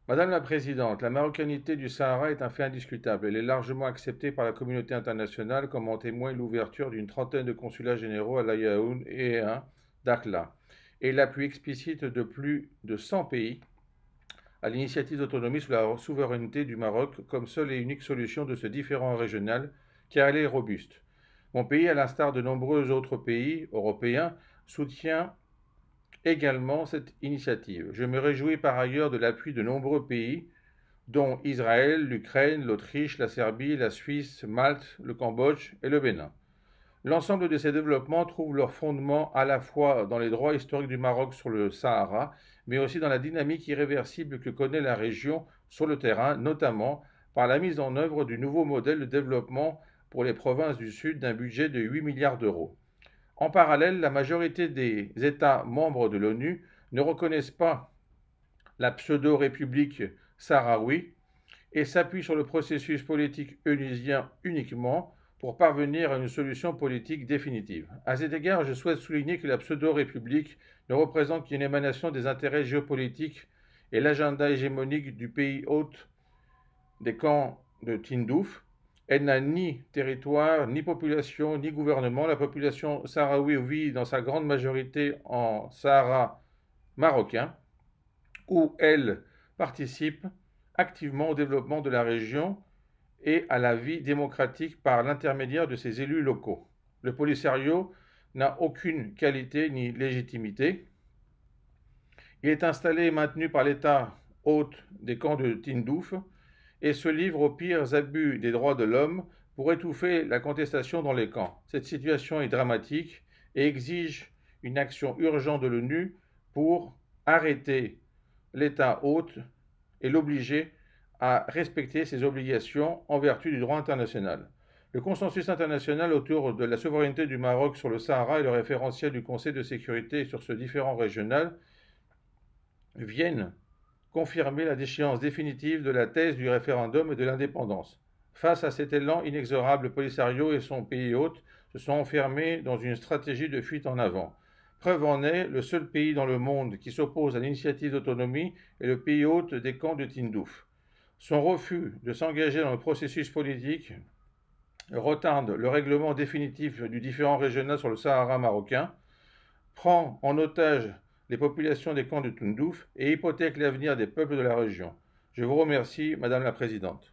Madame la Présidente, la marocanité du Sahara est un fait indiscutable. Elle est largement acceptée par la communauté internationale, comme en témoigne l'ouverture d'une trentaine de consulats généraux à La Yaoundé et à Dakhla, et l'appui explicite de plus de 100 pays à l'initiative d'autonomie sous la souveraineté du Maroc comme seule et unique solution de ce différend régional, car elle est robuste. Mon pays, à l'instar de nombreux autres pays européens, soutient également cette initiative. Je me réjouis par ailleurs de l'appui de nombreux pays, dont Israël, l'Ukraine, l'Autriche, la Serbie, la Suisse, Malte, le Cambodge et le Bénin. L'ensemble de ces développements trouvent leur fondement à la fois dans les droits historiques du Maroc sur le Sahara, mais aussi dans la dynamique irréversible que connaît la région sur le terrain, notamment par la mise en œuvre du nouveau modèle de développement pour les provinces du Sud d'un budget de 8 milliards d'euros. En parallèle, la majorité des États membres de l'ONU ne reconnaissent pas la pseudo-république sahraoui et s'appuient sur le processus politique onusien uniquement pour parvenir à une solution politique définitive. À cet égard, je souhaite souligner que la pseudo-république ne représente qu'une émanation des intérêts géopolitiques et l'agenda hégémonique du pays hôte des camps de Tindouf. Elle n'a ni territoire, ni population, ni gouvernement. La population sahraoui vit dans sa grande majorité en Sahara marocain, où elle participe activement au développement de la région et à la vie démocratique par l'intermédiaire de ses élus locaux. Le Polisario n'a aucune qualité ni légitimité. Il est installé et maintenu par l'État hôte des camps de Tindouf et se livre aux pires abus des droits de l'homme pour étouffer la contestation dans les camps. Cette situation est dramatique et exige une action urgente de l'ONU pour arrêter l'État hôte et l'obliger à respecter ses obligations en vertu du droit international. Le consensus international autour de la souveraineté du Maroc sur le Sahara et le référentiel du Conseil de sécurité sur ce différend régional viennent confirmer la déchéance définitive de la thèse du référendum et de l'indépendance. Face à cet élan inexorable, Polisario et son pays hôte se sont enfermés dans une stratégie de fuite en avant. Preuve en est, le seul pays dans le monde qui s'oppose à l'initiative d'autonomie est le pays hôte des camps de Tindouf. Son refus de s'engager dans le processus politique retarde le règlement définitif du différend régional sur le Sahara marocain, prend en otage les populations des camps de Tindouf et hypothèque l'avenir des peuples de la région. Je vous remercie, Madame la Présidente.